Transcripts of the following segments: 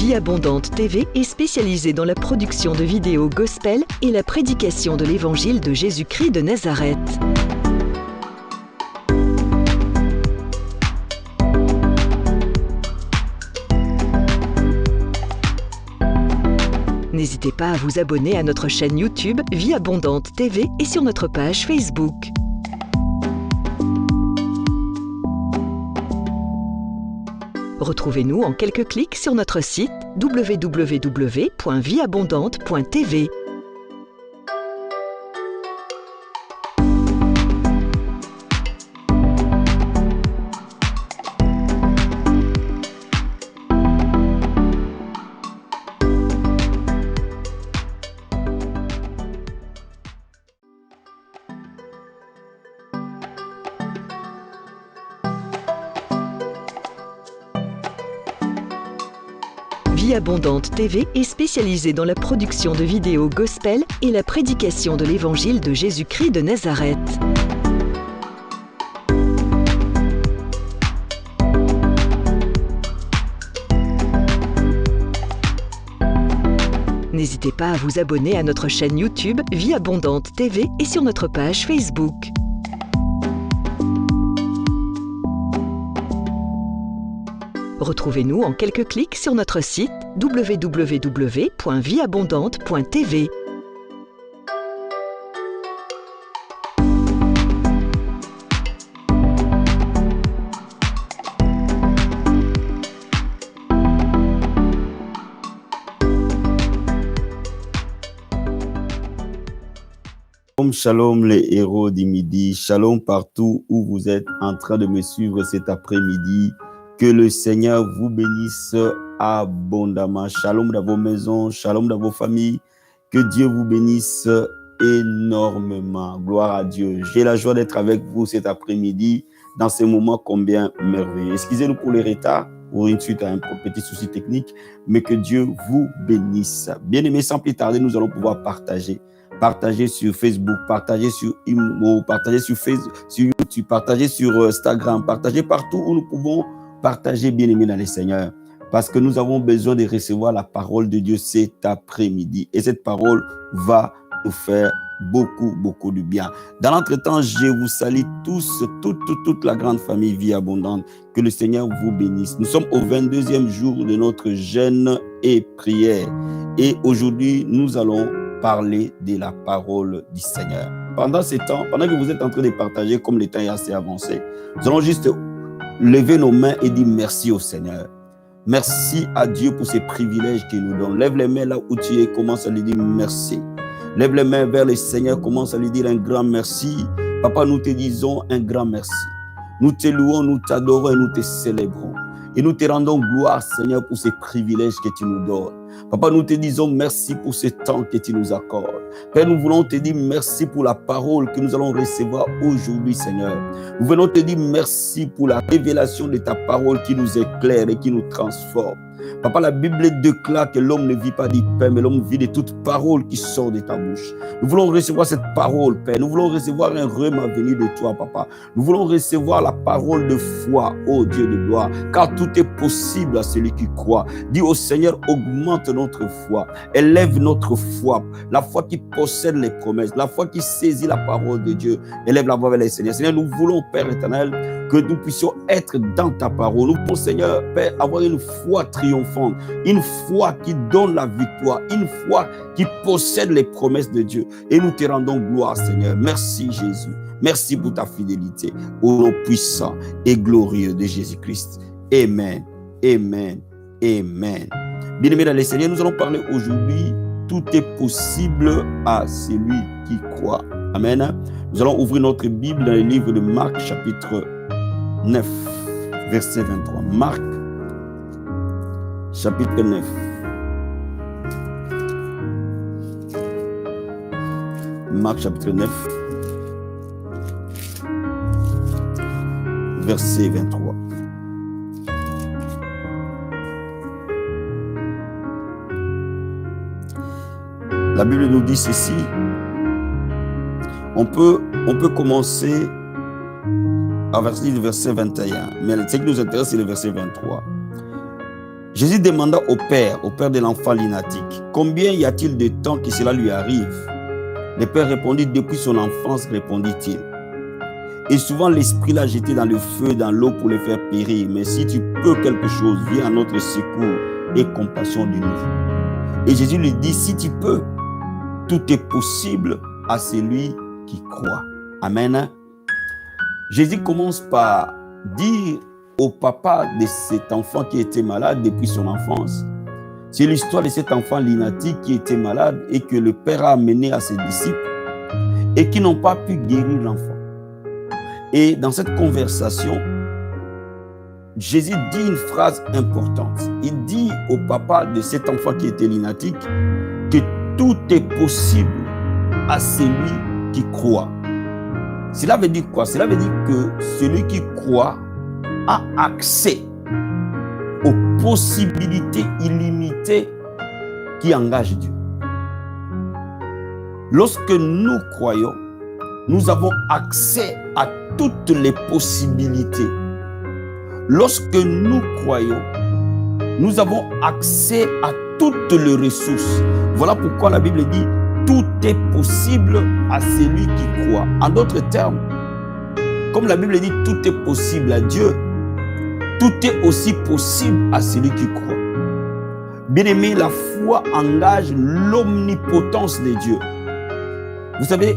Vie Abondante TV est spécialisée dans la production de vidéos gospel et la prédication de l'évangile de Jésus-Christ de Nazareth. N'hésitez pas à vous abonner à notre chaîne YouTube Vie Abondante TV et sur notre page Facebook. Retrouvez-nous en quelques clics sur notre site www.vieabondante.tv. Vie Abondante TV est spécialisée dans la production de vidéos gospel et la prédication de l'évangile de Jésus-Christ de Nazareth. N'hésitez pas à vous abonner à notre chaîne YouTube Vie Abondante TV et sur notre page Facebook. Retrouvez-nous en quelques clics sur notre site www.vieabondante.tv. Shalom les héros du midi, shalom partout où vous êtes en train de me suivre cet après-midi. Que le Seigneur vous bénisse abondamment. Shalom dans vos maisons, shalom dans vos familles. Que Dieu vous bénisse énormément. Gloire à Dieu. J'ai la joie d'être avec vous cet après-midi dans ce moment combien merveilleux. Excusez-nous pour le retard, pour une suite à un petit souci technique, mais que Dieu vous bénisse. Bien-aimés, sans plus tarder, nous allons pouvoir partager sur Facebook, partager sur Imo, partager sur Facebook, sur YouTube, partager sur Instagram, partager partout où nous pouvons partager, bien-aimés dans les Seigneurs, parce que nous avons besoin de recevoir la parole de Dieu cet après-midi. Et cette parole va nous faire beaucoup de bien. Dans l'entretemps, je vous salue tous, toute la grande famille Vie Abondante. Que le Seigneur vous bénisse. Nous sommes au 22e jour de notre jeûne et prière. Et aujourd'hui, nous allons parler de la parole du Seigneur. Pendant ce temps, pendant que vous êtes en train de partager, comme le temps est assez avancé, nous allons juste lever nos mains et dire merci au Seigneur. Merci à Dieu pour ces privilèges qu'il nous donne. Lève les mains là où tu es, commence à lui dire merci. Lève les mains vers le Seigneur, commence à lui dire un grand merci. Papa, nous te disons un grand merci. Nous te louons, nous t'adorons et nous te célébrons. Et nous te rendons gloire, Seigneur, pour ces privilèges que tu nous donnes. Papa, nous te disons merci pour ce temps que tu nous accordes. Père, nous voulons te dire merci pour la parole que nous allons recevoir aujourd'hui, Seigneur. Nous venons te dire merci pour la révélation de ta parole qui nous éclaire et qui nous transforme. Papa, la Bible déclare que l'homme ne vit pas du pain, mais l'homme vit de toute parole qui sort de ta bouche. Nous voulons recevoir cette parole, Père. Nous voulons recevoir un rhema venu de toi, Papa. Nous voulons recevoir la parole de foi, ô Dieu de gloire, car tout est possible à celui qui croit. Dis au Seigneur, augmente notre foi, élève notre foi, la foi qui possède les promesses, la foi qui saisit la parole de Dieu. Élève la voix vers le Seigneur. Seigneur, nous voulons, Père éternel, que nous puissions être dans ta parole. Nous voulons, Seigneur, Père, avoir une foi triomphante, une foi qui donne la victoire, une foi qui possède les promesses de Dieu. Et nous te rendons gloire, Seigneur. Merci, Jésus. Merci pour ta fidélité. Au nom puissant et glorieux de Jésus-Christ. Amen. Amen. Amen. Bien-aimés dans les Seigneurs, nous allons parler aujourd'hui. Tout est possible à celui qui croit. Amen. Nous allons ouvrir notre Bible dans le livre de Marc, chapitre 9, verset 23. Marc, chapitre 9. Marc, chapitre 9, verset 23. La Bible nous dit ceci. On peut commencer à partir du verset 21. Mais ce qui nous intéresse, c'est le verset 23. Jésus demanda au père de l'enfant lunatique, combien y a-t-il de temps que cela lui arrive? Le père répondit, depuis son enfance, répondit-il. Et souvent l'esprit l'a jeté dans le feu, dans l'eau pour le faire périr. Mais si tu peux quelque chose, viens à notre secours et compassion de nous. Et Jésus lui dit, si tu peux, tout est possible à celui qui croit. Amen. Jésus commence par dire au papa de cet enfant qui était malade depuis son enfance. C'est l'histoire de cet enfant lunatique qui était malade et que le père a amené à ses disciples et qui n'ont pas pu guérir l'enfant. Et dans cette conversation, Jésus dit une phrase importante. Il dit au papa de cet enfant qui était lunatique que tout est possible à celui qui croit. Cela veut dire quoi? Cela veut dire que celui qui croit a accès aux possibilités illimitées qui engagent Dieu. Lorsque nous croyons, nous avons accès à toutes les possibilités. Lorsque nous croyons, nous avons accès à toutes les ressources. Voilà pourquoi la Bible dit tout est possible à celui qui croit. En d'autres termes, comme la Bible dit tout est possible à Dieu, tout est aussi possible à celui qui croit. Bien-aimé, la foi engage l'omnipotence de Dieu. Vous savez,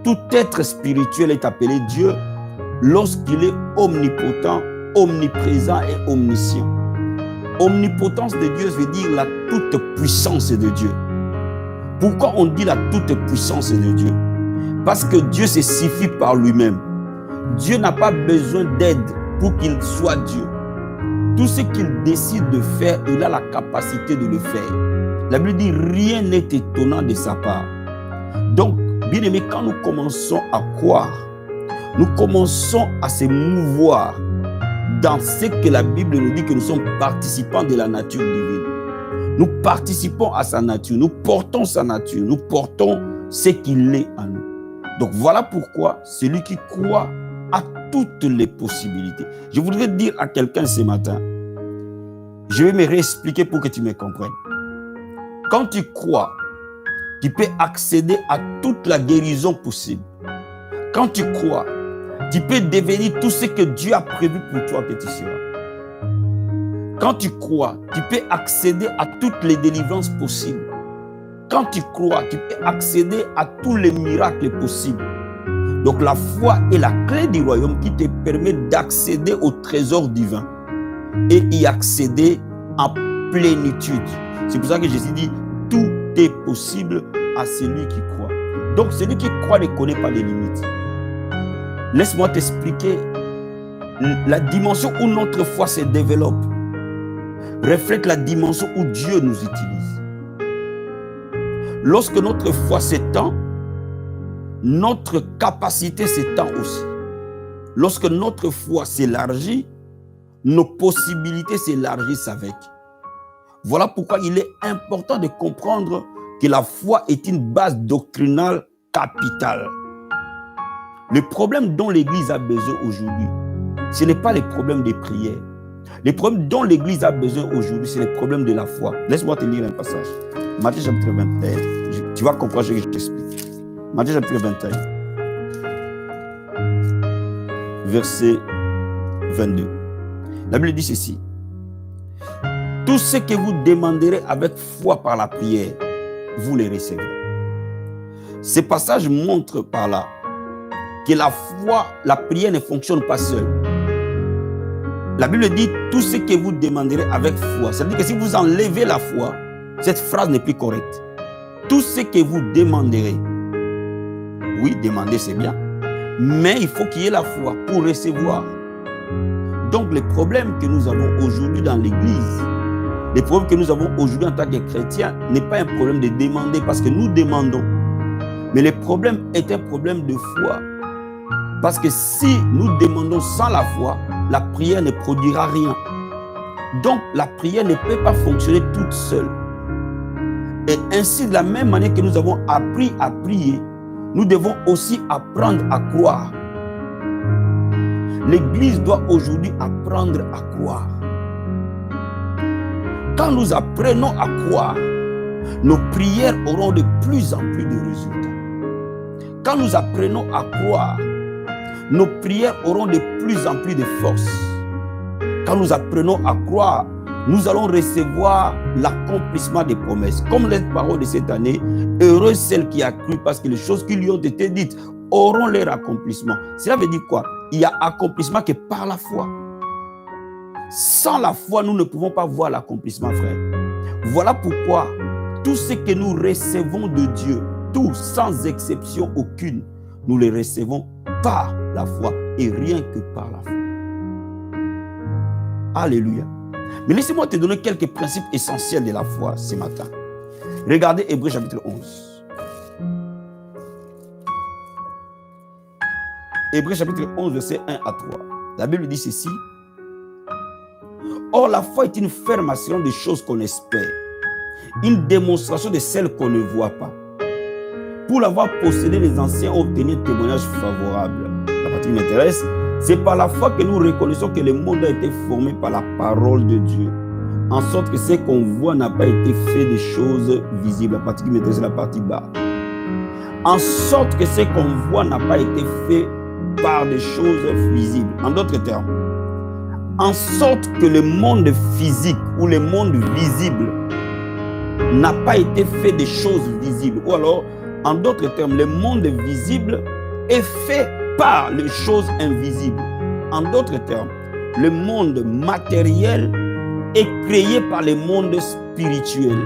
tout être spirituel est appelé Dieu lorsqu'il est omnipotent, omniprésent et omniscient. Omnipotence de Dieu veut dire la toute-puissance de Dieu. Pourquoi on dit la toute-puissance de Dieu? Parce que Dieu se suffit par lui-même. Dieu n'a pas besoin d'aide pour qu'il soit Dieu. Tout ce qu'il décide de faire, il a la capacité de le faire. La Bible dit rien n'est étonnant de sa part. Donc, bien aimé, quand nous commençons à croire, nous commençons à se mouvoir dans ce que la Bible nous dit que nous sommes participants de la nature divine. Nous participons à sa nature, nous portons sa nature, nous portons ce qu'il est en nous. Donc voilà pourquoi celui qui croit a toutes les possibilités. Je voudrais dire à quelqu'un ce matin, je vais me réexpliquer pour que tu me comprennes. Quand tu crois, tu peux accéder à toute la guérison possible. Quand tu crois, tu peux devenir tout ce que Dieu a prévu pour toi que tu seras. Quand tu crois, tu peux accéder à toutes les délivrances possibles. Quand tu crois, tu peux accéder à tous les miracles possibles. Donc la foi est la clé du royaume qui te permet d'accéder au trésor divin et y accéder en plénitude. C'est pour ça que Jésus dit, tout est possible à celui qui croit. Donc celui qui croit ne connaît pas les limites. Laisse-moi t'expliquer la dimension où notre foi se développe. Reflète la dimension où Dieu nous utilise. Lorsque notre foi s'étend, notre capacité s'étend aussi. Lorsque notre foi s'élargit, nos possibilités s'élargissent avec. Voilà pourquoi il est important de comprendre que la foi est une base doctrinale capitale. Le problème dont l'Église a besoin aujourd'hui, ce n'est pas les problèmes des prières. Les problèmes dont l'Église a besoin aujourd'hui, c'est les problèmes de la foi. Laisse-moi te lire un passage. Matthieu chapitre 21. Tu vas comprendre ce que je t'explique. Matthieu chapitre 21. Verset 22. La Bible dit ceci. Tout ce que vous demanderez avec foi par la prière, vous les recevrez. Ce passage montre par là que la foi, la prière ne fonctionne pas seule. La Bible dit tout ce que vous demanderez avec foi. Ça veut dire que si vous enlevez la foi, cette phrase n'est plus correcte. Tout ce que vous demanderez, oui, demander c'est bien, mais il faut qu'il y ait la foi pour recevoir. Donc le problème que nous avons aujourd'hui dans l'Église, le problème que nous avons aujourd'hui en tant que chrétiens n'est pas un problème de demander parce que nous demandons. Mais le problème est un problème de foi. Parce que si nous demandons sans la foi, la prière ne produira rien. Donc la prière ne peut pas fonctionner toute seule. Et ainsi, de la même manière que nous avons appris à prier, nous devons aussi apprendre à croire. L'Église doit aujourd'hui apprendre à croire. quand nous apprenons à croire, nos prières auront de plus en plus de résultats. Quand nous apprenons à croire, nos prières auront de plus en plus de force. Quand nous apprenons à croire, nous allons recevoir l'accomplissement des promesses. Comme les paroles de cette année, heureuse celle qui a cru parce que les choses qui lui ont été dites auront leur accomplissement. Cela veut dire quoi? Il y a accomplissement que par la foi. Sans la foi, nous ne pouvons pas voir l'accomplissement, frère. Voilà pourquoi tout ce que nous recevons de Dieu, tout sans exception aucune, nous les recevons par la foi et rien que par la foi. Alléluia. Mais laissez-moi te donner quelques principes essentiels de la foi ce matin. Regardez Hébreux chapitre 11. Hébreux chapitre 11, verset 1 à 3. La Bible dit ceci. Or, la foi est une ferme assurance des choses qu'on espère, une démonstration de celles qu'on ne voit pas. Pour l'avoir possédé, les anciens ont obtenu un témoignage favorable. La partie qui m'intéresse, c'est par la foi que nous reconnaissons que le monde a été formé par la parole de Dieu, en sorte que ce qu'on voit n'a pas été fait de choses visibles. La partie qui m'intéresse, c'est la partie bas. En sorte que ce qu'on voit n'a pas été fait par des choses visibles. En d'autres termes, en sorte que le monde physique ou le monde visible n'a pas été fait des choses visibles. Ou alors, en d'autres termes, le monde visible est fait par les choses invisibles. En d'autres termes, le monde matériel est créé par le monde spirituel.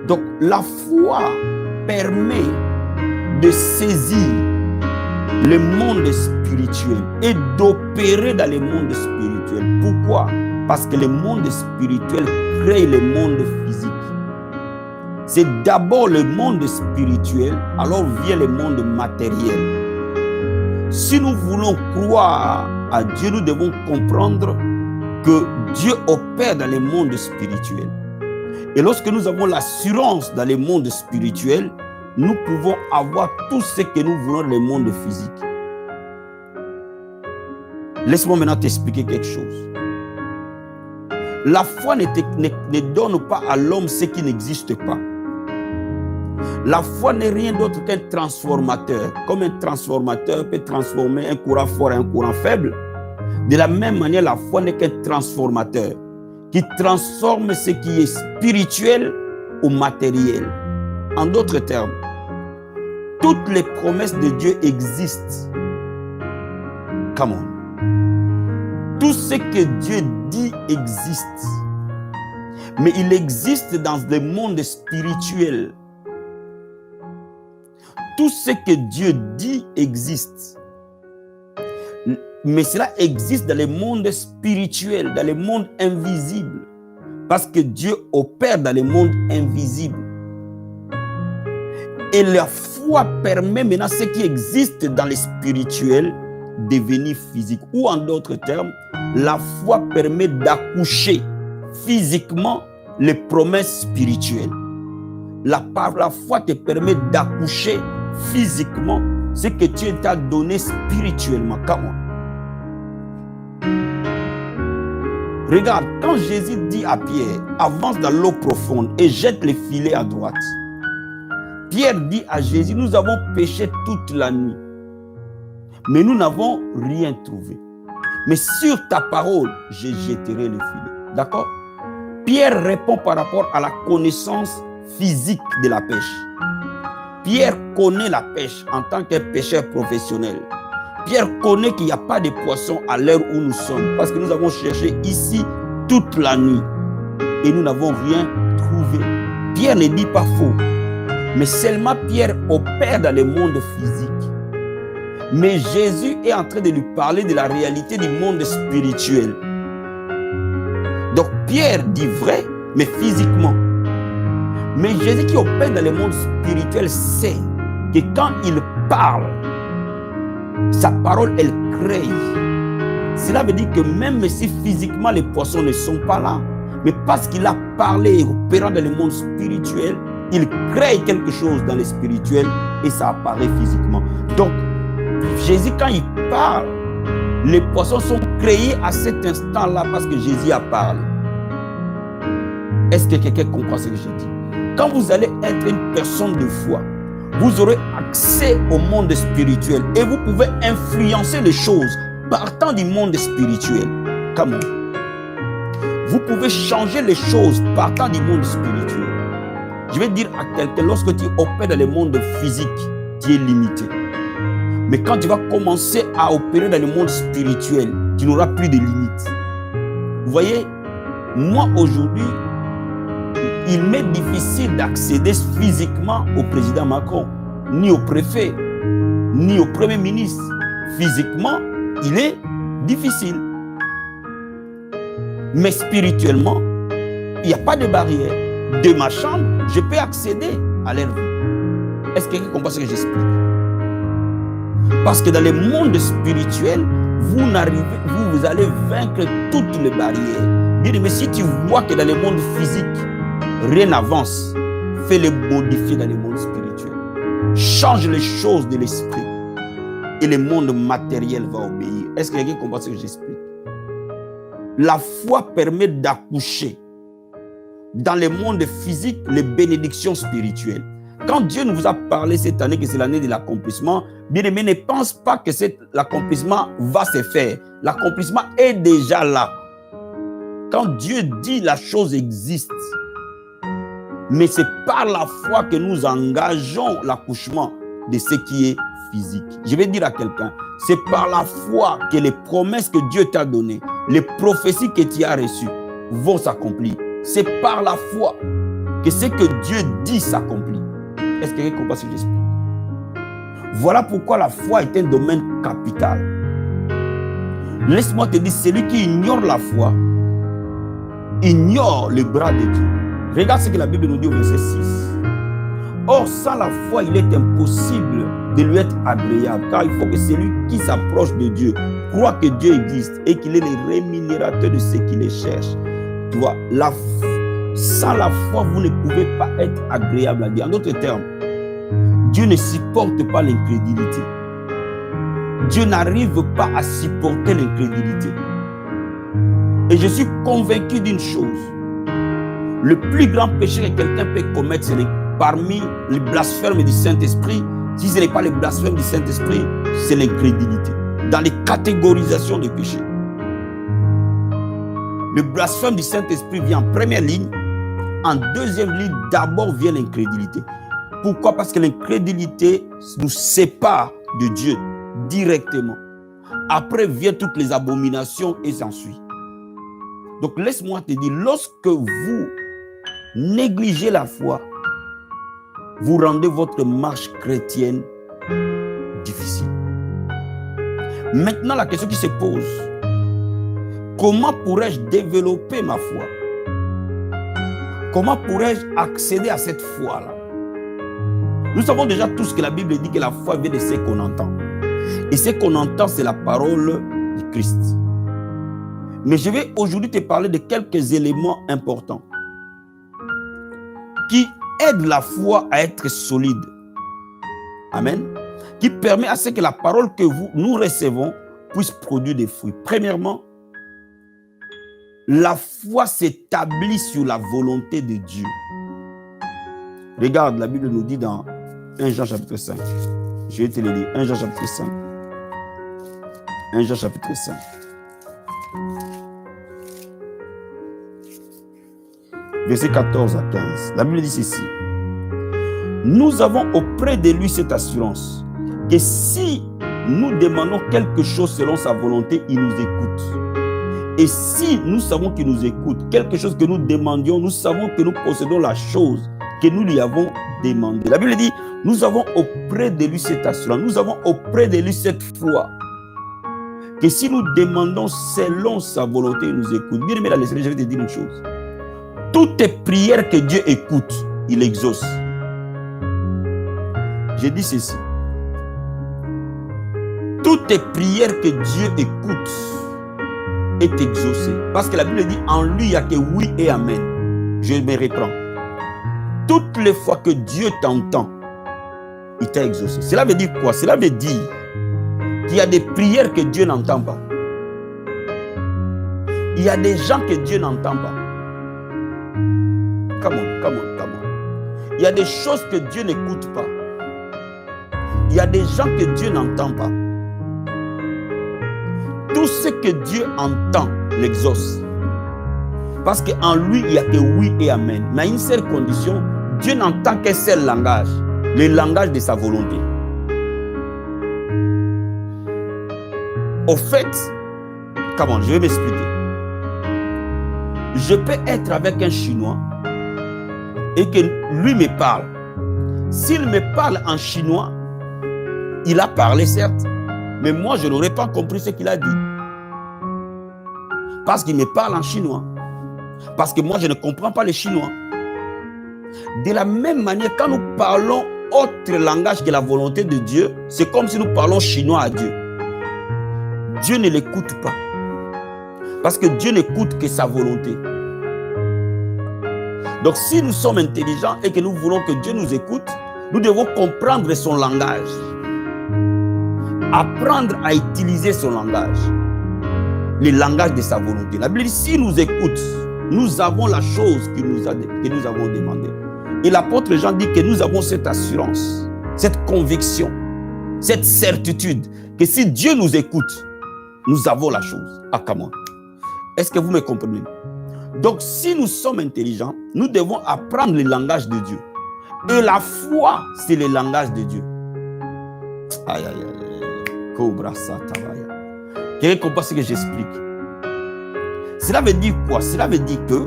Donc, la foi permet de saisir le monde spirituel et d'opérer dans le monde spirituel. Pourquoi? Parce que le monde spirituel crée le monde physique. C'est d'abord le monde spirituel, alors vient le monde matériel. Si nous voulons croire à Dieu, nous devons comprendre que Dieu opère dans le monde spirituel. Et lorsque nous avons l'assurance dans le monde spirituel, nous pouvons avoir tout ce que nous voulons dans le monde physique. Laisse-moi maintenant t'expliquer quelque chose. La foi ne donne pas à l'homme ce qui n'existe pas. La foi n'est rien d'autre qu'un transformateur. Comme un transformateur peut transformer un courant fort en un courant faible, de la même manière, la foi n'est qu'un transformateur qui transforme ce qui est spirituel au matériel. En d'autres termes, toutes les promesses de Dieu existent. Come on. Tout ce que Dieu dit existe. Mais il existe dans le monde spirituel. Tout ce que Dieu dit existe. Mais cela existe dans le monde spirituel, dans le monde invisible. Parce que Dieu opère dans le monde invisible. Et la foi permet maintenant ce qui existe dans le spirituel devenir physique. Ou en d'autres termes, la foi permet d'accoucher physiquement les promesses spirituelles. La foi te permet d'accoucher physiquement ce que Dieu t'a donné spirituellement. Comment? Regarde, quand Jésus dit à Pierre, avance dans l'eau profonde et jette les filets à droite. Pierre dit à Jésus, nous avons péché toute la nuit, mais nous n'avons rien trouvé. Mais sur ta parole, je jetterai le filet. D'accord? Pierre répond par rapport à la connaissance physique de la pêche. Pierre connaît la pêche en tant que pêcheur professionnel. Pierre connaît qu'il n'y a pas de poissons à l'heure où nous sommes, parce que nous avons cherché ici toute la nuit et nous n'avons rien trouvé. Pierre ne dit pas faux, mais seulement Pierre opère dans le monde physique. Mais Jésus est en train de lui parler de la réalité du monde spirituel. Donc Pierre dit vrai, mais physiquement. Mais Jésus qui opère dans le monde spirituel sait que quand il parle, sa parole, elle crée. Cela veut dire que même si physiquement les poissons ne sont pas là, mais parce qu'il a parlé et opérant dans le monde spirituel, il crée quelque chose dans le spirituel et ça apparaît physiquement. Donc, Jésus, quand il parle, les poissons sont créés à cet instant-là parce que Jésus a parlé. Est-ce que quelqu'un comprend ce que je dis? Quand vous allez être une personne de foi, vous aurez accès au monde spirituel et vous pouvez influencer les choses partant du monde spirituel. Comment? Vous pouvez changer les choses partant du monde spirituel. Je vais dire à quelqu'un, lorsque tu opères dans le monde physique, tu es limité. Mais quand tu vas commencer à opérer dans le monde spirituel, tu n'auras plus de limites. Vous voyez, moi aujourd'hui, il m'est difficile d'accéder physiquement au président Macron, ni au préfet, ni au premier ministre. Physiquement, il est difficile. Mais spirituellement, il n'y a pas de barrière. De ma chambre, je peux accéder à leur vie. Est-ce que quelqu'un comprend ce que j'explique? Parce que dans le monde spirituel, vous allez vaincre toutes les barrières. Bien, mais si tu vois que dans le monde physique, rien n'avance, fais-le modifier dans le monde spirituel. Change les choses de l'esprit et le monde matériel va obéir. Est-ce que quelqu'un comprend ce que j'explique? La foi permet d'accoucher dans le monde physique les bénédictions spirituelles. Quand Dieu nous a parlé cette année que c'est l'année de l'accomplissement, bien aimé, ne pense pas que l'accomplissement va se faire. L'accomplissement est déjà là. Quand Dieu dit la chose existe, mais c'est par la foi que nous engageons l'accouchement de ce qui est physique. Je vais dire à quelqu'un, c'est par la foi que les promesses que Dieu t'a données, les prophéties que tu as reçues vont s'accomplir. C'est par la foi que ce que Dieu dit s'accomplit. Est-ce que quelqu'un comprend ce que j'explique? Voilà pourquoi la foi est un domaine capital. Laisse-moi te dire, celui qui ignore la foi, ignore le bras de Dieu. Regarde ce que la Bible nous dit au verset 6. Or, sans la foi, il est impossible de lui être agréable, car il faut que celui qui s'approche de Dieu croit que Dieu existe et qu'il est le rémunérateur de ceux qui les cherchent. Tu vois, sans la foi, vous ne pouvez pas être agréable à Dieu. En d'autres termes, Dieu ne supporte pas l'incrédulité. Dieu n'arrive pas à supporter l'incrédulité. Et je suis convaincu d'une chose. Le plus grand péché que quelqu'un peut commettre, c'est parmi les blasphèmes du Saint-Esprit. Si ce n'est pas les blasphèmes du Saint-Esprit, c'est l'incrédulité. Dans les catégorisations des péchés. Le blasphème du Saint-Esprit vient en première ligne. En deuxième ligne, d'abord vient l'incrédulité. Pourquoi? Parce que l'incrédulité nous sépare de Dieu directement. Après viennent toutes les abominations et s'ensuit. Donc laisse-moi te dire, lorsque vous négligez la foi, vous rendez votre marche chrétienne difficile. Maintenant, la question qui se pose, comment pourrais-je développer ma foi? Comment pourrais-je accéder à cette foi-là? Nous savons déjà tous que la Bible dit que la foi vient de ce qu'on entend. Et ce qu'on entend, c'est la parole du Christ. Mais je vais aujourd'hui te parler de quelques éléments importants qui aident la foi à être solide. Amen. Qui permet à ce que la parole que nous recevons puisse produire des fruits. Premièrement, la foi s'établit sur la volonté de Dieu. Regarde, la Bible nous dit dans 1 Jean chapitre 5. Je vais te le dire. 1 Jean chapitre 5. 1 Jean chapitre 5. Verset 14 à 15. La Bible dit ceci. Nous avons auprès de lui cette assurance que si nous demandons quelque chose selon sa volonté, il nous écoute. Et si nous savons qu'il nous écoute, quelque chose que nous demandions, nous savons que nous possédons la chose que nous lui avons demandé. La Bible dit, nous avons auprès de lui cette assurance, nous avons auprès de lui cette foi, que si nous demandons selon sa volonté, il nous écoute. Bien aimé dans le Seigneur, je vais te dire une chose. Toutes les prières que Dieu écoute, il exauce. Je dis ceci. Toutes les prières que Dieu écoute est exaucée. Parce que la Bible dit, en lui, il n'y a que oui et amen. Je me reprends. Toutes les fois que Dieu t'entend, il t'a exaucé. Cela veut dire quoi? Cela veut dire qu'il y a des prières que Dieu n'entend pas. Il y a des gens que Dieu n'entend pas. Come on, come on, come on. Il y a des choses que Dieu n'écoute pas. Il y a des gens que Dieu n'entend pas. Tout ce que Dieu entend l'exauce. Parce qu'en lui, il n'y a que oui et amen. Mais à une seule condition, Dieu n'entend qu'un seul langage. Le langage de sa volonté. Au fait, comment je vais m'expliquer. Je peux être avec un Chinois et que lui me parle. S'il me parle en chinois, il a parlé certes, mais moi je n'aurais pas compris ce qu'il a dit. Parce qu'il me parle en chinois. Parce que moi je ne comprends pas le chinois. De la même manière, quand nous parlons autre langage que la volonté de Dieu, c'est comme si nous parlons chinois à Dieu. Dieu ne l'écoute pas. Parce que Dieu n'écoute que sa volonté. Donc si nous sommes intelligents et que nous voulons que Dieu nous écoute, nous devons comprendre son langage. Apprendre à utiliser son langage. Le langage de sa volonté. La Bible dit, s'il nous écoute, nous avons la chose que nous avons demandé. Et l'apôtre Jean dit que nous avons cette assurance, cette conviction, cette certitude que si Dieu nous écoute, nous avons la chose. Ah, comment? Est-ce que vous me comprenez? Donc, si nous sommes intelligents, nous devons apprendre le langage de Dieu. Et la foi, c'est le langage de Dieu. Aïe, aïe, aïe. Cobra Satabaya. Quelqu'un comprend ce que j'explique? Cela veut dire quoi? Cela veut dire que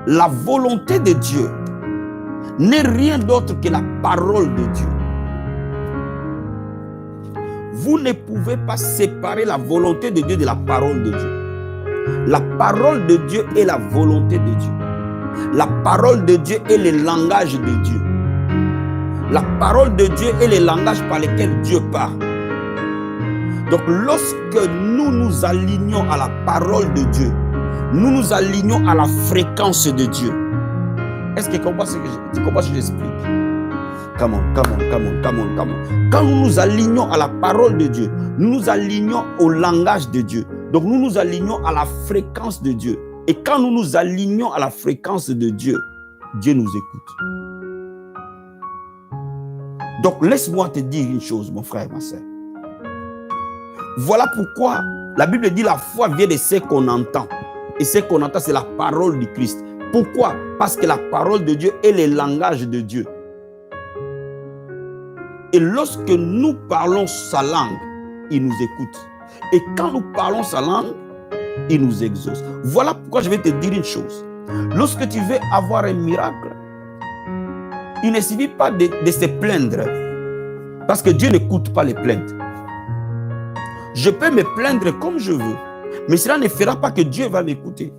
la volonté de Dieu n'est rien d'autre que la parole de Dieu. Vous ne pouvez pas séparer la volonté de Dieu de la parole de Dieu. La parole de Dieu est la volonté de Dieu. La parole de Dieu est le langage de Dieu. La parole de Dieu est le langage par lequel Dieu parle. Donc lorsque nous nous alignons à la parole de Dieu, nous nous alignons à la fréquence de Dieu. Est-ce que tu comprends ce que j'explique? Come on, come on, come on, come on, come on. Quand nous nous alignons à la parole de Dieu, nous nous alignons au langage de Dieu. Donc nous nous alignons à la fréquence de Dieu. Et quand nous nous alignons à la fréquence de Dieu, Dieu nous écoute. Donc laisse-moi te dire une chose, mon frère, ma soeur. Voilà pourquoi la Bible dit la foi vient de ce qu'on entend. Et ce qu'on entend, c'est la parole du Christ. Pourquoi? Parce que la parole de Dieu est le langage de Dieu. Et lorsque nous parlons sa langue, il nous écoute. Et quand nous parlons sa langue, il nous exauce. Voilà pourquoi je vais te dire une chose. Lorsque tu veux avoir un miracle, il ne suffit pas de se plaindre. Parce que Dieu n'écoute pas les plaintes. Je peux me plaindre comme je veux, mais cela ne fera pas que Dieu va m'écouter.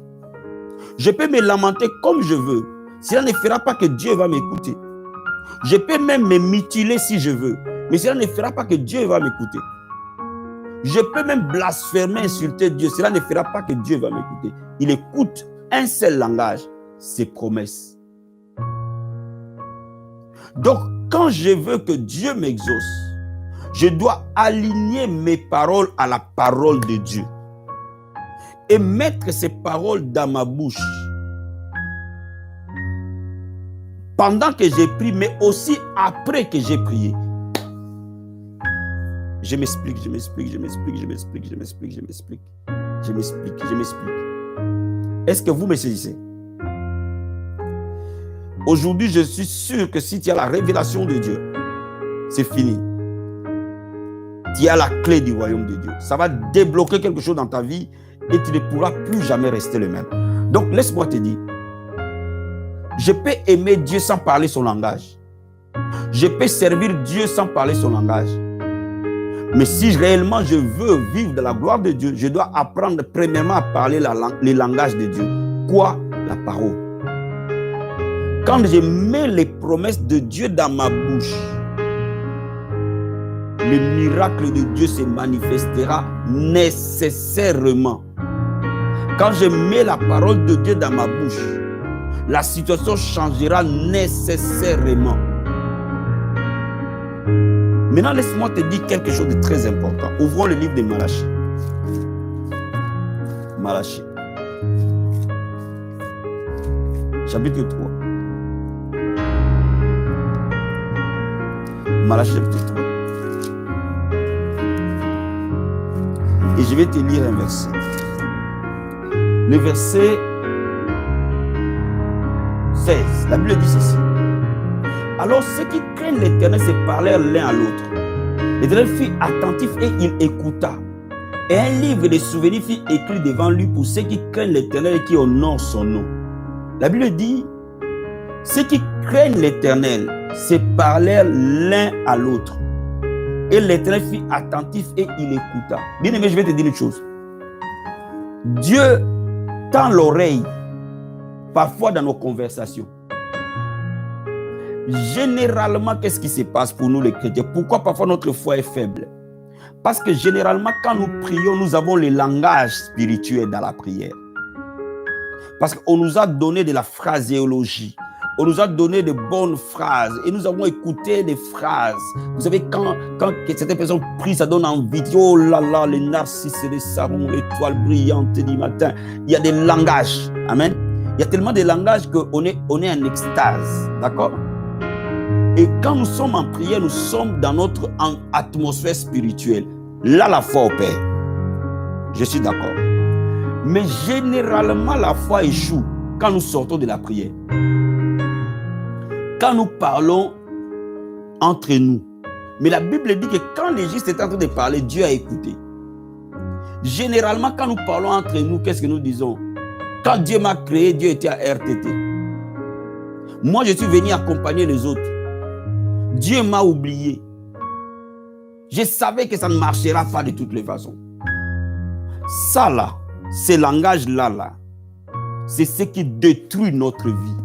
Je peux me lamenter comme je veux, cela ne fera pas que Dieu va m'écouter. Je peux même me mutiler si je veux, mais cela ne fera pas que Dieu va m'écouter. Je peux même blasphémer, insulter Dieu, cela ne fera pas que Dieu va m'écouter. Il écoute un seul langage, ses promesses. Donc, quand je veux que Dieu m'exauce, je dois aligner mes paroles à la parole de Dieu et mettre ces paroles dans ma bouche. Pendant que j'ai prié, mais aussi après que j'ai prié. Je m'explique. Est-ce que vous me saisissez? Aujourd'hui, je suis sûr que si tu as la révélation de Dieu, c'est fini. Tu as la clé du royaume de Dieu. Ça va débloquer quelque chose dans ta vie et tu ne pourras plus jamais rester le même. Donc, laisse-moi te dire, je peux aimer Dieu sans parler son langage. Je peux servir Dieu sans parler son langage. Mais si réellement je veux vivre de la gloire de Dieu, je dois apprendre premièrement à parler le langage de Dieu. Quoi? La parole. Quand je mets les promesses de Dieu dans ma bouche, le miracle de Dieu se manifestera nécessairement. Quand je mets la parole de Dieu dans ma bouche, la situation changera nécessairement. Maintenant, laisse-moi te dire quelque chose de très important. Ouvrons le livre de Malachie. Malachie. chapitre 3. Malachie chapitre 3. Et je vais te lire un verset. Le verset 16. La Bible dit ceci. Alors ceux qui craignent l'Éternel se parlèrent l'un à l'autre. L'Éternel fut attentif et il écouta. Et un livre de souvenirs fut écrit devant lui pour ceux qui craignent l'Éternel et qui honorent son nom. La Bible dit, ceux qui craignent l'Éternel se parlèrent l'un à l'autre. Et l'Éternel fut attentif et il écouta. Bien aimé, je vais te dire une chose. Dieu tend l'oreille parfois dans nos conversations. Généralement, qu'est-ce qui se passe pour nous les chrétiens? Pourquoi parfois notre foi est faible? Parce que généralement, quand nous prions, nous avons le langage spirituel dans la prière. Parce qu'on nous a donné de la phraséologie. On nous a donné de bonnes phrases. Et nous avons écouté des phrases. Vous savez, quand certaines personnes prient, ça donne envie. Oh là là, les narcisses et les sarons, l'étoile brillante du matin. Il y a des langages. Amen. Il y a tellement de langages qu'on est en extase. D'accord? Et quand nous sommes en prière, nous sommes dans notre atmosphère spirituelle. Là, la foi opère. Je suis d'accord. Mais généralement, la foi échoue quand nous sortons de la prière. Quand nous parlons entre nous. Mais la Bible dit que quand les justes étaient en train de parler, Dieu a écouté. Généralement, quand nous parlons entre nous, qu'est-ce que nous disons? Quand Dieu m'a créé, Dieu était à RTT. Moi, je suis venu accompagner les autres. Dieu m'a oublié. Je savais que ça ne marchera pas de toutes les façons. Ça là, ce langage-là, c'est ce qui détruit notre vie.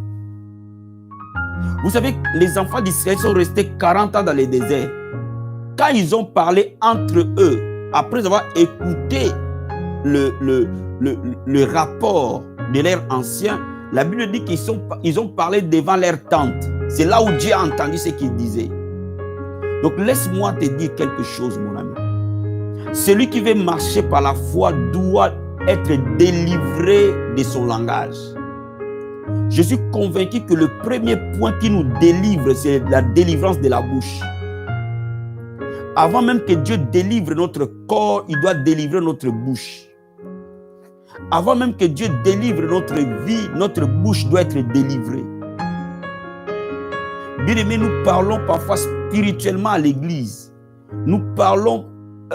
Vous savez, les enfants d'Israël sont restés 40 ans dans le désert. Quand ils ont parlé entre eux, après avoir écouté le rapport de leur ancien, la Bible dit qu'ils ont parlé devant leur tente. C'est là où Dieu a entendu ce qu'ils disaient. Donc laisse-moi te dire quelque chose, mon ami. Celui qui veut marcher par la foi doit être délivré de son langage. Je suis convaincu que le premier point qui nous délivre, c'est la délivrance de la bouche. Avant même que Dieu délivre notre corps, il doit délivrer notre bouche. Avant même que Dieu délivre notre vie, notre bouche doit être délivrée. Bien-aimés, nous parlons parfois spirituellement à l'église. Nous parlons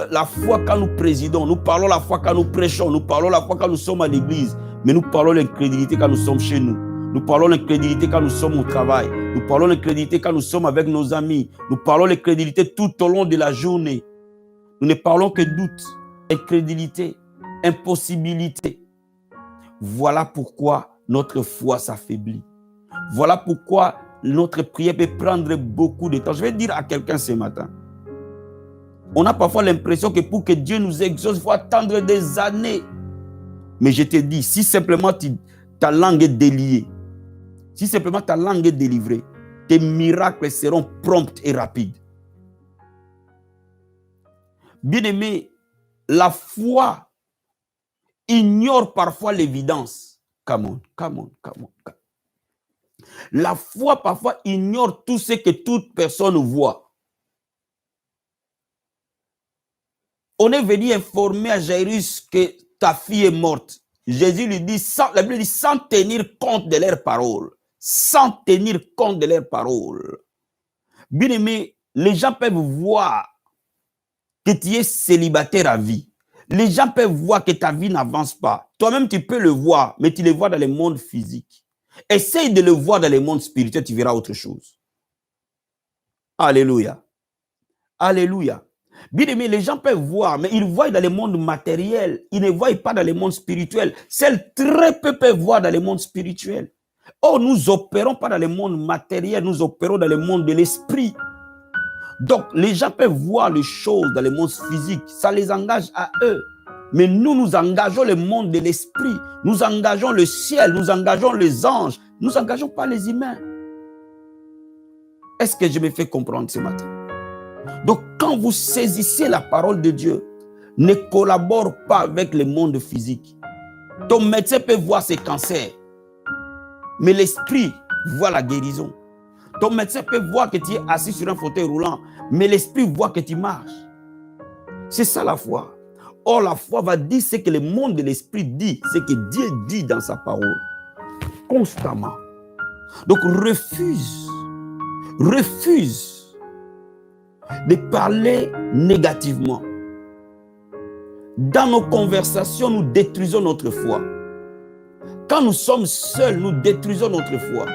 la foi quand nous présidons. Nous parlons la foi quand nous prêchons. Nous parlons la foi quand nous sommes à l'église. Mais nous parlons l'incrédulité quand nous sommes chez nous. Nous parlons l'incrédulité quand nous sommes au travail. Nous parlons l'incrédulité quand nous sommes avec nos amis. Nous parlons l'incrédulité tout au long de la journée. Nous ne parlons que doute, incrédulité, impossibilité. Voilà pourquoi notre foi s'affaiblit. Voilà pourquoi notre prière peut prendre beaucoup de temps. Je vais dire à quelqu'un ce matin. On a parfois l'impression que pour que Dieu nous exauce, il faut attendre des années. Mais je te dis, si simplement ta langue est déliée, si simplement ta langue est délivrée, tes miracles seront prompts et rapides. Bien-aimé, la foi ignore parfois l'évidence. Come on. La foi parfois ignore tout ce que toute personne voit. On est venu informer à Jairus que ta fille est morte. Jésus lui dit, la Bible dit, sans tenir compte de leurs paroles. Sans tenir compte de leurs paroles. Bien aimé, les gens peuvent voir que tu es célibataire à vie. Les gens peuvent voir que ta vie n'avance pas. Toi-même, tu peux le voir, mais tu le vois dans le monde physique. Essaye de le voir dans le monde spirituel, tu verras autre chose. Alléluia. Alléluia. Bien aimé, les gens peuvent voir, mais ils voient dans le monde matériel. Ils ne voient pas dans le monde spirituel. Seuls très peu peuvent voir dans le monde spirituel. Oh, nous opérons pas dans le monde matériel, nous opérons dans le monde de l'esprit. Donc, les gens peuvent voir les choses dans le monde physique. Ça les engage à eux. Mais nous, nous engageons le monde de l'esprit. Nous engageons le ciel. Nous engageons les anges. Nous n'engageons pas les humains. Est-ce que je me fais comprendre ce matin? Donc, quand vous saisissez la parole de Dieu, ne collabore pas avec le monde physique. Ton médecin peut voir ses cancers. mais l'esprit voit la guérison. Ton médecin peut voir que tu es assis sur un fauteuil roulant, mais l'esprit voit que tu marches. C'est ça la foi. Or, la foi va dire ce que le monde de l'esprit dit, ce que Dieu dit dans sa parole, constamment. Donc, refuse de parler négativement. Dans nos conversations, nous détruisons notre foi. Quand nous sommes seuls, nous détruisons notre foi.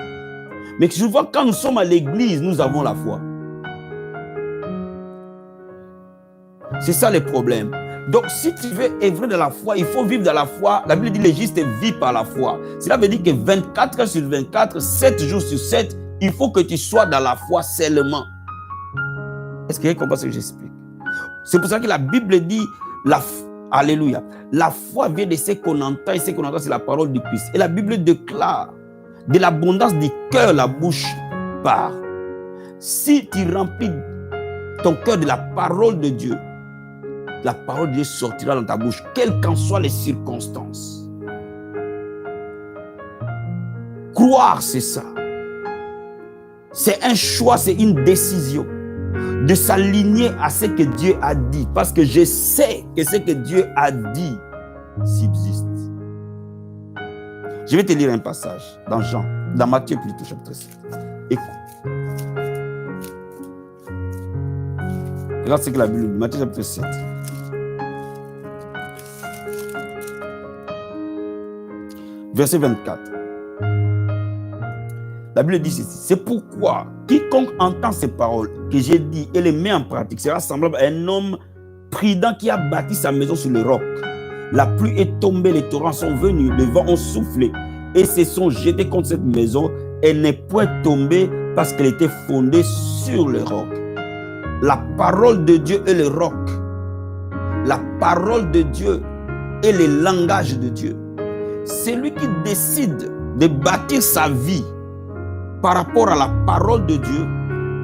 Mais souvent, quand nous sommes à l'église, nous avons la foi. C'est ça le problème. Donc, si tu veux œuvrer dans la foi, il faut vivre dans la foi. La Bible dit que le juste vit par la foi. Cela veut dire que 24 heures sur 24, 7 jours sur 7, il faut que tu sois dans la foi seulement. Est-ce que vous comprenez ce que j'explique? C'est pour ça que la Bible dit, alléluia, la foi vient de ce qu'on entend, et ce qu'on entend, c'est la parole du Christ. Et la Bible déclare, de l'abondance du cœur, la bouche parle. Si tu remplis ton cœur de la parole de Dieu, la parole de Dieu sortira dans ta bouche, quelles qu'en soient les circonstances. Croire, c'est ça. C'est un choix, c'est une décision de s'aligner à ce que Dieu a dit. Parce que je sais que ce que Dieu a dit subsiste. Je vais te lire un passage dans Matthieu plutôt, chapitre 7. Écoute. Regarde ce que la Bible dit, Matthieu chapitre 7. Verset 24. La Bible dit ceci. C'est pourquoi quiconque entend ces paroles que j'ai dit et les met en pratique sera semblable à un homme prudent qui a bâti sa maison sur le roc. La pluie est tombée, les torrents sont venus, le vent ont soufflé et se sont jetés contre cette maison. Elle n'est point tombée parce qu'elle était fondée sur le roc. La parole de Dieu est le roc. La parole de Dieu est le langage de Dieu. C'est lui qui décide de bâtir sa vie par rapport à la parole de Dieu.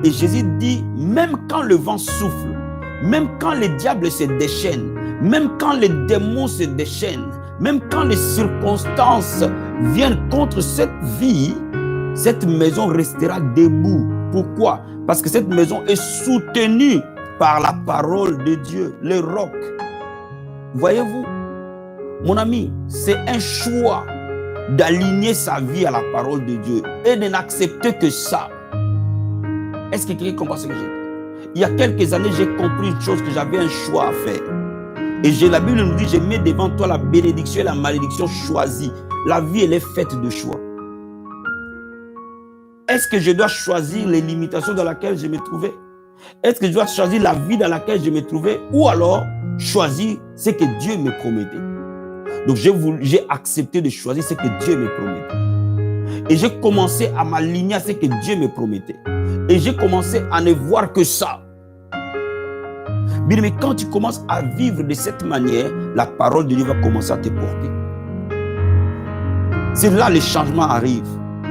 Et Jésus dit, même quand le vent souffle, même quand les diables se déchaînent, même quand les démons se déchaînent, même quand les circonstances viennent contre cette vie, cette maison restera debout. Pourquoi? Parce que cette maison est soutenue par la parole de Dieu, le roc. Voyez-vous, mon ami, c'est un choix d'aligner sa vie à la parole de Dieu et de n'accepter que ça. Est-ce que quelqu'un comprend ce que j'ai dit? Il y a quelques années, j'ai compris une chose, que j'avais un choix à faire. Et la Bible nous dit, je mets devant toi la bénédiction et la malédiction choisie. La vie, elle est faite de choix. Est-ce que je dois choisir les limitations dans lesquelles je me trouvais? Est-ce que je dois choisir la vie dans laquelle je me trouvais? Ou alors choisir ce que Dieu me promettait? Donc j'ai accepté de choisir ce que Dieu me promettait. Et j'ai commencé à m'aligner à ce que Dieu me promettait. Et j'ai commencé à ne voir que ça. Bien, mais quand tu commences à vivre de cette manière, la parole de Dieu va commencer à te porter. C'est là que le changement arrive.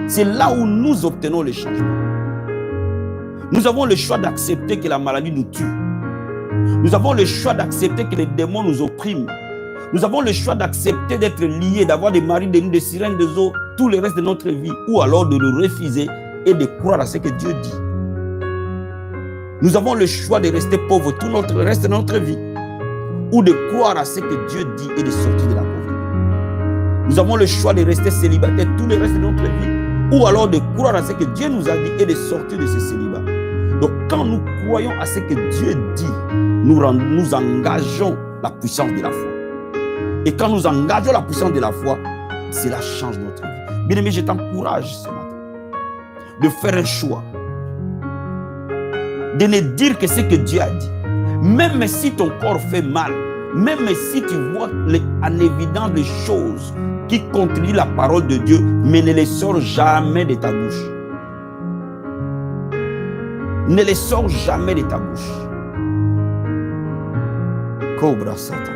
C'est là où nous obtenons le changement. Nous avons le choix d'accepter que la maladie nous tue. Nous avons le choix d'accepter que les démons nous oppriment. Nous avons le choix d'accepter d'être liés, d'avoir des maris, des nuits, des sirènes, des eaux, tout le reste de notre vie. Ou alors de le refuser et de croire à ce que Dieu dit. Nous avons le choix de rester pauvres tout le reste de notre vie. Ou de croire à ce que Dieu dit et de sortir de la pauvreté. Nous avons le choix de rester célibataires tout le reste de notre vie. Ou alors de croire à ce que Dieu nous a dit et de sortir de ce célibat. Donc quand nous croyons à ce que Dieu dit, nous engageons la puissance de la foi. Et quand nous engageons la puissance de la foi, cela change notre vie. Bien-aimé, je t'encourage ce matin de faire un choix. De ne dire que ce que Dieu a dit. Même si ton corps fait mal, même si tu vois en évidence les choses qui contredisent la parole de Dieu, mais ne les sors jamais de ta bouche. Ne les sors jamais de ta bouche. Cobra Satan.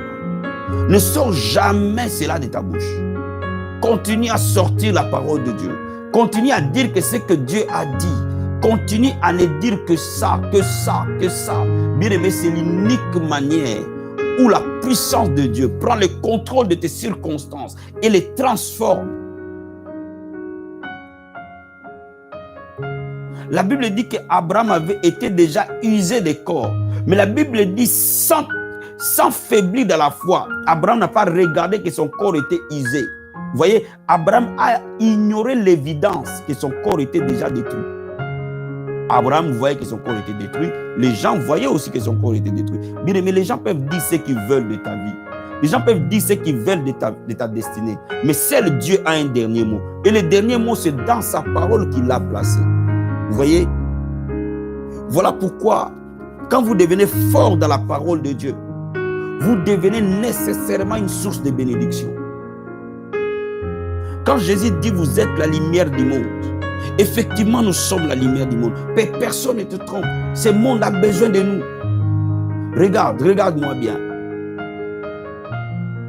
Ne sors jamais cela de ta bouche. Continue à sortir la parole de Dieu. Continue à dire que ce que Dieu a dit. Continue à ne dire que ça, que ça, que ça. Bien aimé, c'est l'unique manière où la puissance de Dieu prend le contrôle de tes circonstances et les transforme. La Bible dit qu'Abraham avait été déjà usé des corps. Mais la Bible dit sans faiblir dans la foi. Abraham n'a pas regardé que son corps était usé. Vous voyez, Abraham a ignoré l'évidence que son corps était déjà détruit. Abraham voyait que son corps était détruit. Les gens voyaient aussi que son corps était détruit. Bien aimé, les gens peuvent dire ce qu'ils veulent de ta vie. Les gens peuvent dire ce qu'ils veulent de ta destinée. Mais seul Dieu a un dernier mot. Et le dernier mot, c'est dans sa parole qu'il l'a placé. Vous voyez? Voilà pourquoi, quand vous devenez fort dans la parole de Dieu, vous devenez nécessairement une source de bénédiction. Quand Jésus dit vous êtes la lumière du monde, effectivement nous sommes la lumière du monde. Personne ne te trompe. Ce monde a besoin de nous. Regarde-moi bien.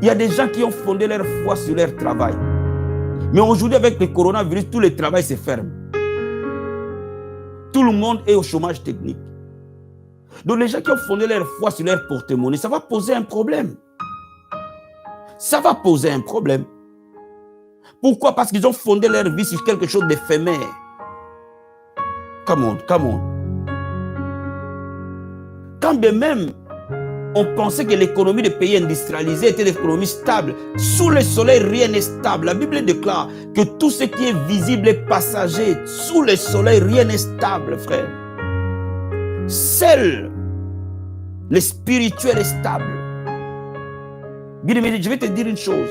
Il y a des gens qui ont fondé leur foi sur leur travail. Mais aujourd'hui avec le coronavirus, tout le travail se ferme. Tout le monde est au chômage technique. Donc les gens qui ont fondé leur foi sur leur porte-monnaie, ça va poser un problème. Ça va poser un problème. Pourquoi? Parce qu'ils ont fondé leur vie sur quelque chose d'éphémère. Come on. Quand bien même on pensait que l'économie des pays industrialisés était une économie stable, sous le soleil rien n'est stable. La Bible déclare que tout ce qui est visible est passager. Sous le soleil rien n'est stable, frère. Seul le spirituel est stable. Bien aimé, je vais te dire une chose.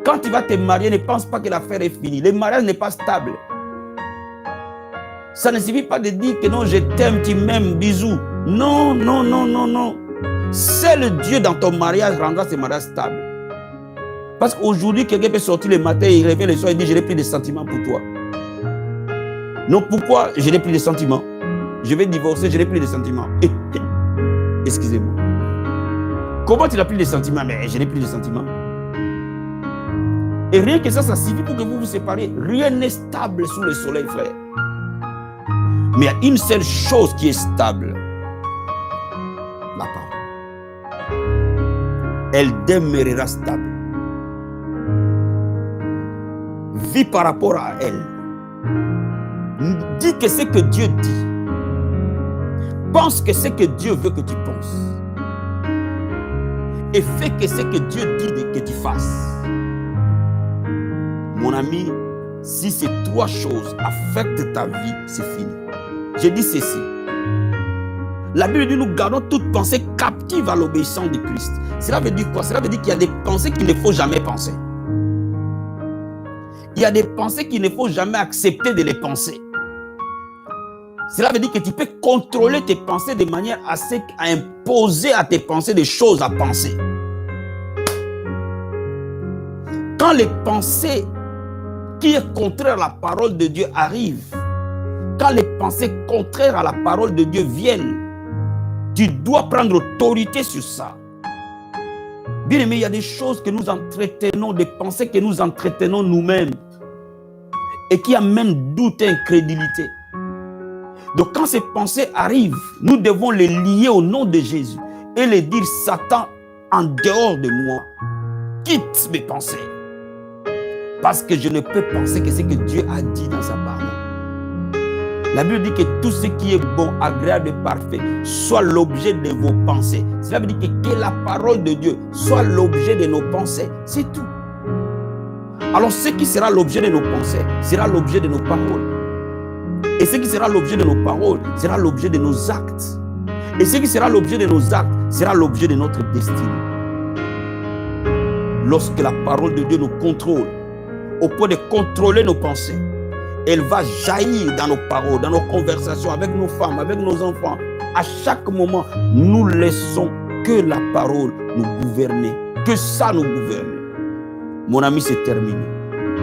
Quand tu vas te marier, ne pense pas que l'affaire est finie. Le mariage n'est pas stable. Ça ne suffit pas de dire que non, je t'aime, tu m'aimes, bisous. Non. Seul Dieu dans ton mariage rendra ce mariage stable. Parce qu'aujourd'hui, quelqu'un peut sortir le matin, il revient le soir et dit je n'ai plus de sentiments pour toi. Non, pourquoi je n'ai plus de sentiments? Je vais divorcer, je n'ai plus de sentiments. Excusez-moi. Comment tu n'as plus de sentiments? Mais je n'ai plus de sentiments. Et rien que ça suffit pour que vous vous sépariez. Rien n'est stable sous le soleil, frère. Mais il y a une seule chose qui est stable. La parole. Elle demeurera stable. Vis par rapport à elle. Dis que c'est que Dieu dit. Pense que c'est que Dieu veut que tu penses. Et fais que c'est que Dieu dit que tu fasses. Mon ami, si ces trois choses affectent ta vie, c'est fini. J'ai dit ceci. La Bible dit nous gardons toute pensée captive à l'obéissance de Christ. Cela veut dire quoi? Cela veut dire qu'il y a des pensées qu'il ne faut jamais penser. Il y a des pensées qu'il ne faut jamais accepter de les penser. Cela veut dire que tu peux contrôler tes pensées de manière à imposer à tes pensées des choses à penser. Quand les pensées qui est contraire à la parole de Dieu arrivent, quand les pensées contraires à la parole de Dieu viennent, tu dois prendre autorité sur ça. Bien aimé, il y a des choses que nous entretenons, des pensées que nous entretenons nous-mêmes et qui amènent doute et incrédulité. Donc quand ces pensées arrivent, nous devons les lier au nom de Jésus et les dire: Satan, en dehors de moi, quitte mes pensées. Parce que je ne peux penser que ce que Dieu a dit dans sa parole. La Bible dit que tout ce qui est bon, agréable et parfait soit l'objet de vos pensées. Cela veut dire que la parole de Dieu soit l'objet de nos pensées. C'est tout. Alors ce qui sera l'objet de nos pensées sera l'objet de nos paroles. Et ce qui sera l'objet de nos paroles sera l'objet de nos actes. Et ce qui sera l'objet de nos actes sera l'objet de notre destinée. Lorsque la parole de Dieu nous contrôle, au point de contrôler nos pensées, elle va jaillir dans nos paroles, dans nos conversations avec nos femmes, avec nos enfants. À chaque moment, nous laissons que la parole nous gouverne, que ça nous gouverne. Mon ami, c'est terminé.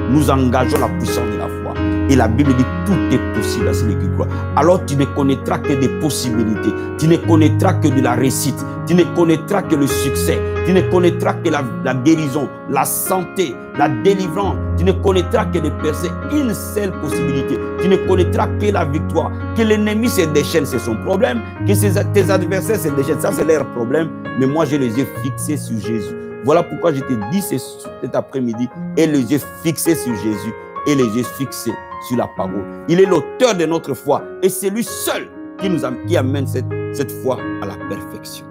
Nous engageons la puissance de la foi. Et la Bible dit tout est possible à celui qui croit. Alors tu ne connaîtras que des possibilités. Tu ne connaîtras que de la réussite. Tu ne connaîtras que le succès. Tu ne connaîtras que la guérison, la santé, la délivrance. Tu ne connaîtras que de percer une seule possibilité. Tu ne connaîtras que la victoire. Que l'ennemi se déchaîne, c'est son problème. Que tes adversaires se déchaînent, ça c'est leur problème. Mais moi j'ai les yeux fixés sur Jésus. Voilà pourquoi je te dis cet après-midi, et les yeux fixés sur Jésus, et les yeux fixés sur la parole. Il est l'auteur de notre foi et c'est lui seul qui amène cette foi à la perfection.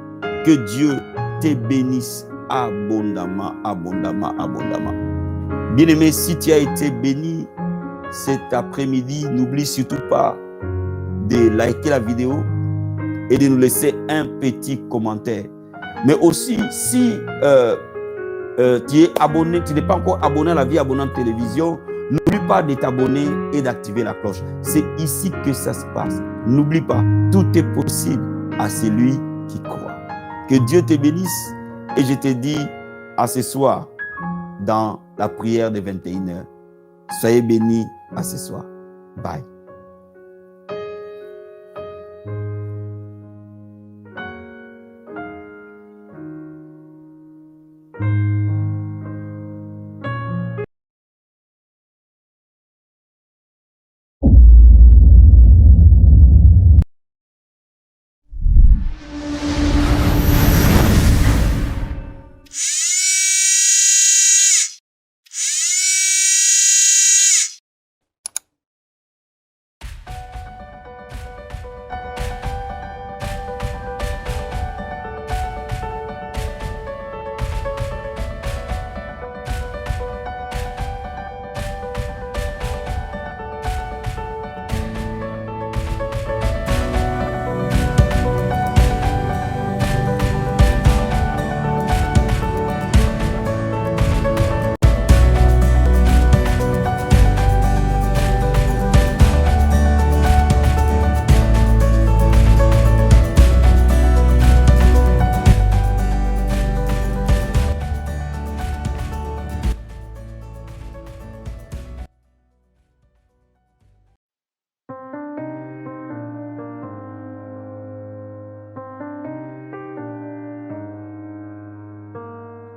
Que Dieu te bénisse abondamment, abondamment, abondamment. Bien-aimé, si tu as été béni cet après-midi, n'oublie surtout pas de liker la vidéo et de nous laisser un petit commentaire. Mais aussi, si tu es abonné, tu n'es pas encore abonné à la Vie Abondante Télévision, n'oublie pas de t'abonner et d'activer la cloche. C'est ici que ça se passe. N'oublie pas, tout est possible à celui qui croit. Que Dieu te bénisse et je te dis à ce soir dans la prière de 21h. Soyez bénis à ce soir. Bye.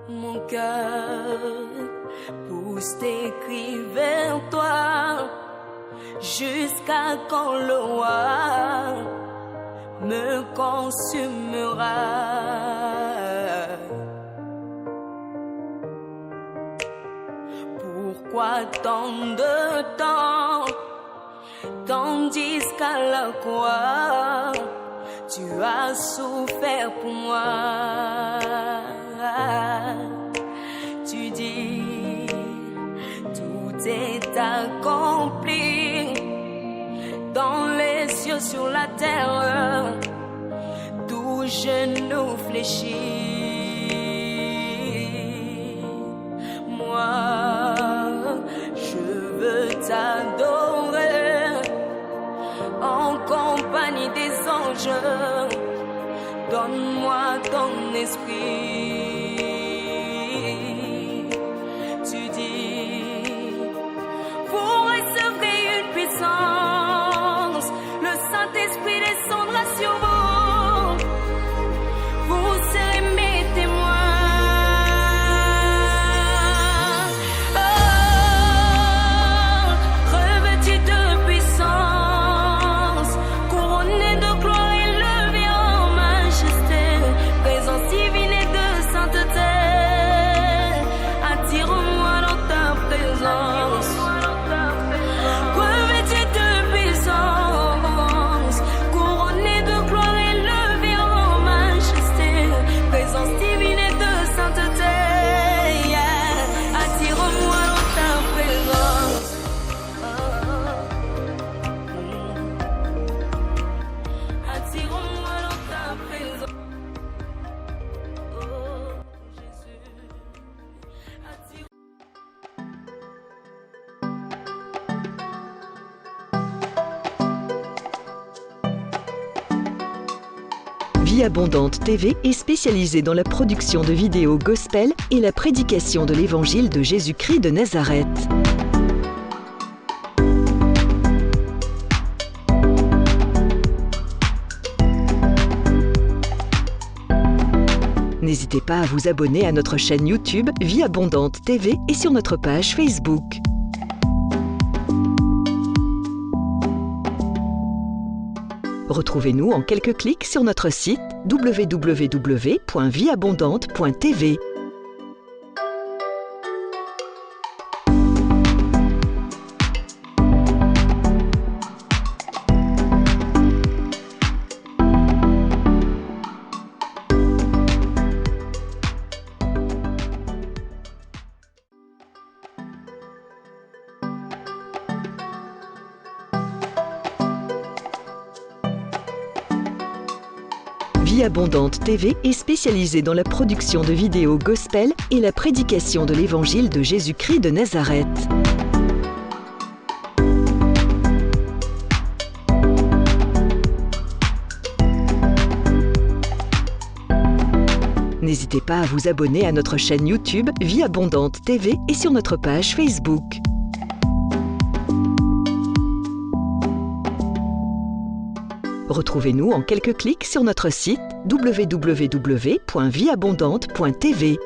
Mon cœur pousse tes cris vers toi, jusqu'à quand le roi me consumera. Pourquoi tant de temps, tandis qu'à la croix tu as souffert pour moi? Tu dis, tout est accompli dans les cieux, sur la terre, tout genou fléchit. Moi, je veux t'adorer en compagnie des anges. Donne-moi ton esprit. Tu dis, pour recevoir une puissance, le Saint-Esprit descendra sur vous. Vous serez mes témoins. Oh, revêtus de puissance, couronnés de gloire et levés en majesté, présence divine et de sainteté. Attire-moi dans ta présence. Revêtus de puissance, couronnés de gloire et levés en majesté, présence divine et de sainteté. Yeah. Attire-moi dans ta présence. Attire-moi dans ta présence. Oh, Jésus. Attire. Vie Abondante TV est spécialisée dans la production de vidéos gospel et la prédication de l'évangile de Jésus-Christ de Nazareth. N'hésitez pas à vous abonner à notre chaîne YouTube Vie Abondante TV et sur notre page Facebook. Retrouvez-nous en quelques clics sur notre site www.vieabondante.tv. Vie Abondante TV est spécialisée dans la production de vidéos gospel et la prédication de l'évangile de Jésus-Christ de Nazareth. N'hésitez pas à vous abonner à notre chaîne YouTube Vie Abondante TV et sur notre page Facebook. Retrouvez-nous en quelques clics sur notre site www.vieabondante.tv.